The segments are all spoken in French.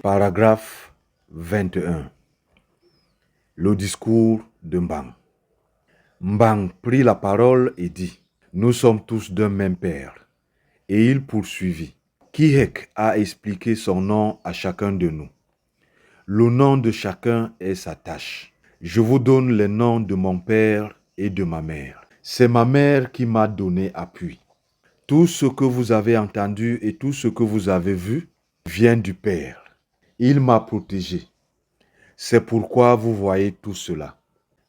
Paragraphe 21. Le discours de Mbang. Mbang prit la parole et dit: Nous sommes tous d'un même père. Et il poursuivit: Kihek a expliqué son nom à chacun de nous. Le nom de chacun est sa tâche. Je vous donne les noms de mon père et de ma mère. C'est ma mère qui m'a donné appui. Tout ce que vous avez entendu et tout ce que vous avez vu vient du Père. Il m'a protégé. C'est pourquoi vous voyez tout cela.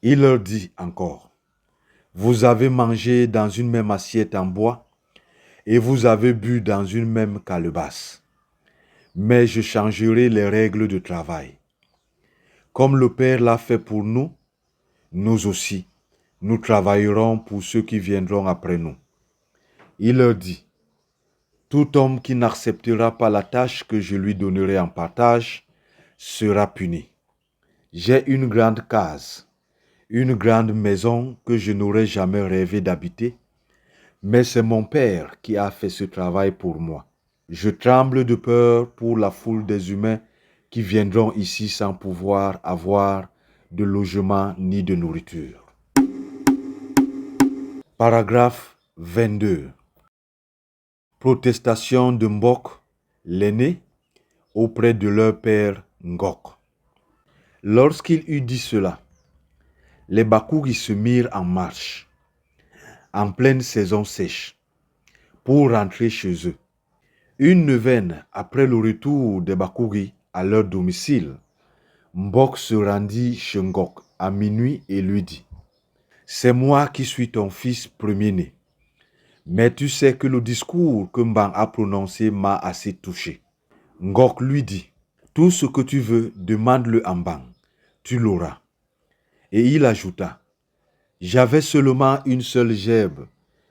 Il leur dit encore: Vous avez mangé dans une même assiette en bois et vous avez bu dans une même calebasse. Mais je changerai les règles de travail. Comme le Père l'a fait pour nous, nous aussi, nous travaillerons pour ceux qui viendront après nous. Il leur dit: Tout homme qui n'acceptera pas la tâche que je lui donnerai en partage sera puni. J'ai une grande case, une grande maison que je n'aurais jamais rêvé d'habiter, mais c'est mon Père qui a fait ce travail pour moi. Je tremble de peur pour la foule des humains qui viendront ici sans pouvoir avoir de logement ni de nourriture. Paragraphe 22. Protestation de Mbok, l'aîné, auprès de leur père Ngok. Lorsqu'il eut dit cela, les Bakouri se mirent en marche, en pleine saison sèche, pour rentrer chez eux. Une neuvaine après le retour des Bakouri à leur domicile, Mbok se rendit chez Ngok à minuit et lui dit: C'est moi qui suis ton fils premier-né. Mais tu sais que le discours que Mbang a prononcé m'a assez touché. Ngok lui dit: Tout ce que tu veux, demande-le à Mbang, tu l'auras. Et il ajouta: J'avais seulement une seule gerbe,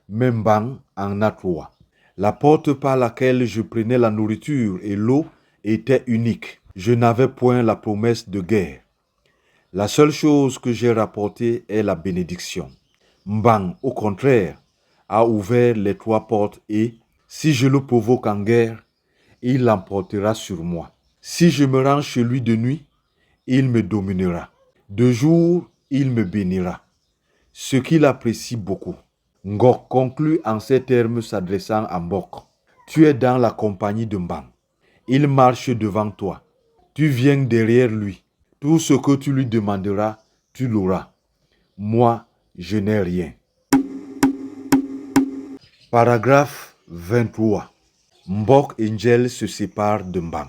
mais Mbang en a 3. La porte par laquelle je prenais la nourriture et l'eau était unique. Je n'avais point la promesse de guerre. La seule chose que j'ai rapportée est la bénédiction. Mbang, au contraire, a ouvert les 3 portes et, si je le provoque en guerre, il l'emportera sur moi. Si je me rends chez lui de nuit, il me dominera. De jour, il me bénira, ce qu'il apprécie beaucoup. Ngok conclut en ces termes s'adressant à Mbok: Tu es dans la compagnie de Mbang. Il marche devant toi. Tu viens derrière lui. Tout ce que tu lui demanderas, tu l'auras. Moi, je n'ai rien. Paragraphe 23. Mbok et Njel se séparent de Mbang.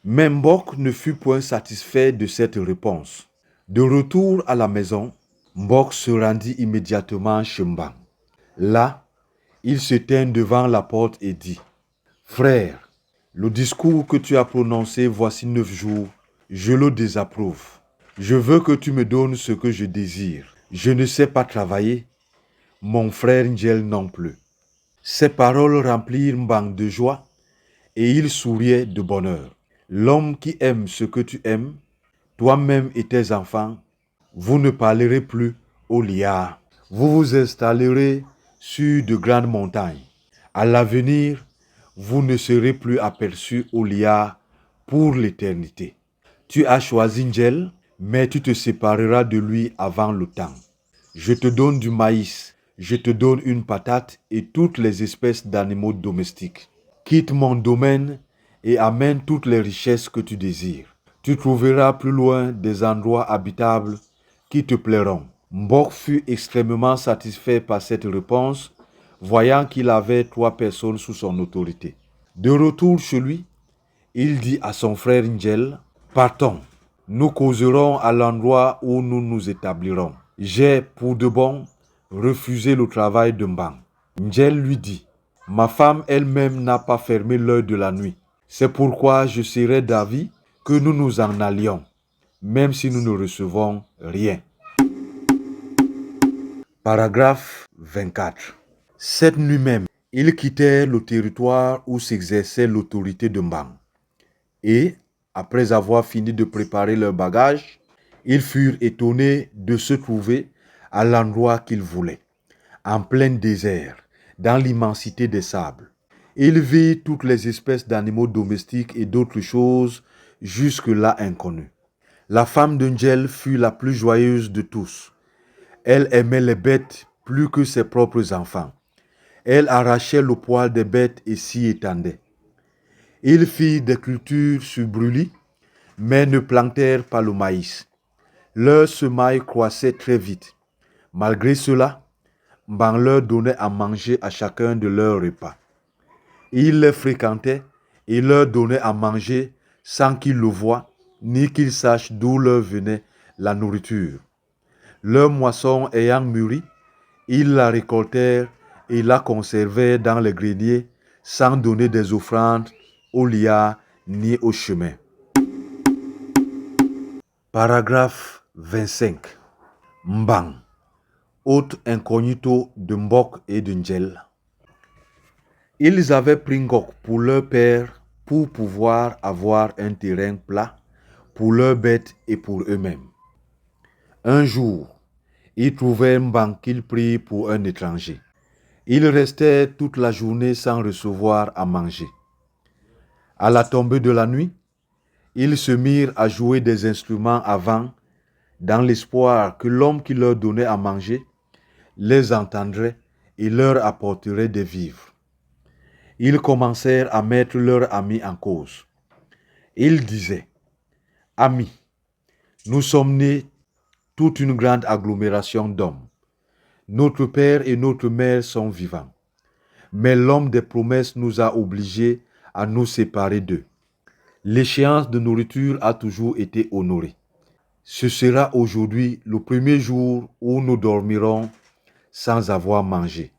Mais Mbok ne fut point satisfait de cette réponse. De retour à la maison, Mbok se rendit immédiatement chez Mbang. Là, il se tint devant la porte et dit: Frère, le discours que tu as prononcé voici 9 jours, je le désapprouve. Je veux que tu me donnes ce que je désire. Je ne sais pas travailler, mon frère Njel non plus. Ces paroles remplirent Mbang de joie et il souriait de bonheur. L'homme qui aime ce que tu aimes, toi-même et tes enfants, vous ne parlerez plus aux liards. Vous vous installerez sur de grandes montagnes. À l'avenir, vous ne serez plus aperçus aux liards pour l'éternité. Tu as choisi Njel, mais tu te sépareras de lui avant le temps. Je te donne du maïs, je te donne une patate et toutes les espèces d'animaux domestiques. Quitte mon domaine et amène toutes les richesses que tu désires. Tu trouveras plus loin des endroits habitables qui te plairont. Mbok fut extrêmement satisfait par cette réponse, voyant qu'il avait 3 personnes sous son autorité. De retour chez lui, il dit à son frère Njel: Partons, nous causerons à l'endroit où nous nous établirons. J'ai, pour de bon, refusé le travail de Mbang. Njel lui dit: Ma femme elle-même n'a pas fermé l'heure de la nuit. C'est pourquoi je serais d'avis que nous nous en allions, même si nous ne recevons rien. Paragraphe 24. Cette nuit même, ils quittèrent le territoire où s'exerçait l'autorité de Mbang. Et, après avoir fini de préparer leurs bagages, ils furent étonnés de se trouver à l'endroit qu'ils voulaient, en plein désert, dans l'immensité des sables. Ils virent toutes les espèces d'animaux domestiques et d'autres choses jusque-là inconnue. La femme de Ngel fut la plus joyeuse de tous. Elle aimait les bêtes plus que ses propres enfants. Elle arrachait le poil des bêtes et s'y étendait. Ils firent des cultures sur brûlis, mais ne plantèrent pas le maïs. Leur semaille croissait très vite. Malgré cela, Mbang leur donnait à manger à chacun de leurs repas. Il les fréquentait et leur donnait à manger sans qu'ils le voient, ni qu'ils sachent d'où leur venait la nourriture. Leur moisson ayant mûri, ils la récoltèrent et la conservèrent dans les greniers sans donner des offrandes aux liards ni aux chemins. Paragraphe 25. Mbang, hôte incognito de Mbok et de Ngel. Ils avaient pris Ngok pour leur père pour pouvoir avoir un terrain plat pour leurs bêtes et pour eux-mêmes. Un jour, ils trouvèrent Mbang qu'ils prirent pour un étranger. Ils restèrent toute la journée sans recevoir à manger. À la tombée de la nuit, ils se mirent à jouer des instruments à vent dans l'espoir que l'homme qui leur donnait à manger les entendrait et leur apporterait des vivres. Ils commencèrent à mettre leurs amis en cause. Ils disaient, « Amis, nous sommes nés toute une grande agglomération d'hommes. Notre père et notre mère sont vivants. Mais l'homme des promesses nous a obligés à nous séparer d'eux. L'échéance de nourriture a toujours été honorée. Ce sera aujourd'hui le premier jour où nous dormirons sans avoir mangé.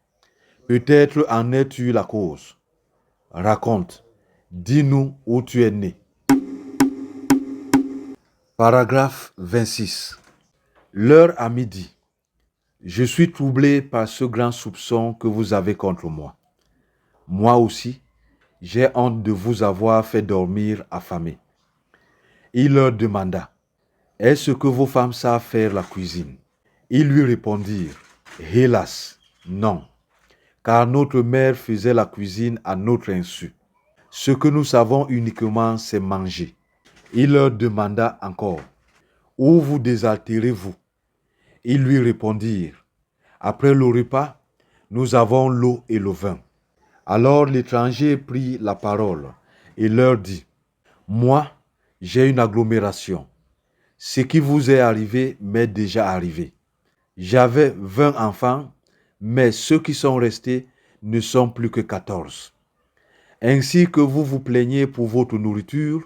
Peut-être en es-tu la cause. Raconte, dis-nous où tu es né. » Paragraphe 26. Leur ami dit, « Je suis troublé par ce grand soupçon que vous avez contre moi. Moi aussi, j'ai honte de vous avoir fait dormir affamés. » Il leur demanda, « Est-ce que vos femmes savent faire la cuisine ?» Ils lui répondirent, « Hélas, non, car notre mère faisait la cuisine à notre insu. Ce que nous savons uniquement, c'est manger. » Il leur demanda encore, « Où vous désaltérez-vous » Ils lui répondirent, « Après le repas, nous avons l'eau et le vin. » Alors l'étranger prit la parole et leur dit, « Moi, j'ai une agglomération. Ce qui vous est arrivé m'est déjà arrivé. J'avais 20 enfants, mais ceux qui sont restés ne sont plus que 14. Ainsi que vous vous plaignez pour votre nourriture,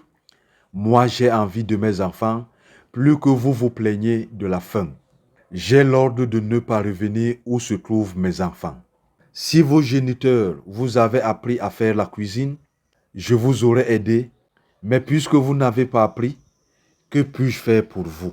moi j'ai envie de mes enfants, plus que vous vous plaignez de la faim. J'ai l'ordre de ne pas revenir où se trouvent mes enfants. Si vos géniteurs vous avaient appris à faire la cuisine, je vous aurais aidé, mais puisque vous n'avez pas appris, que puis-je faire pour vous?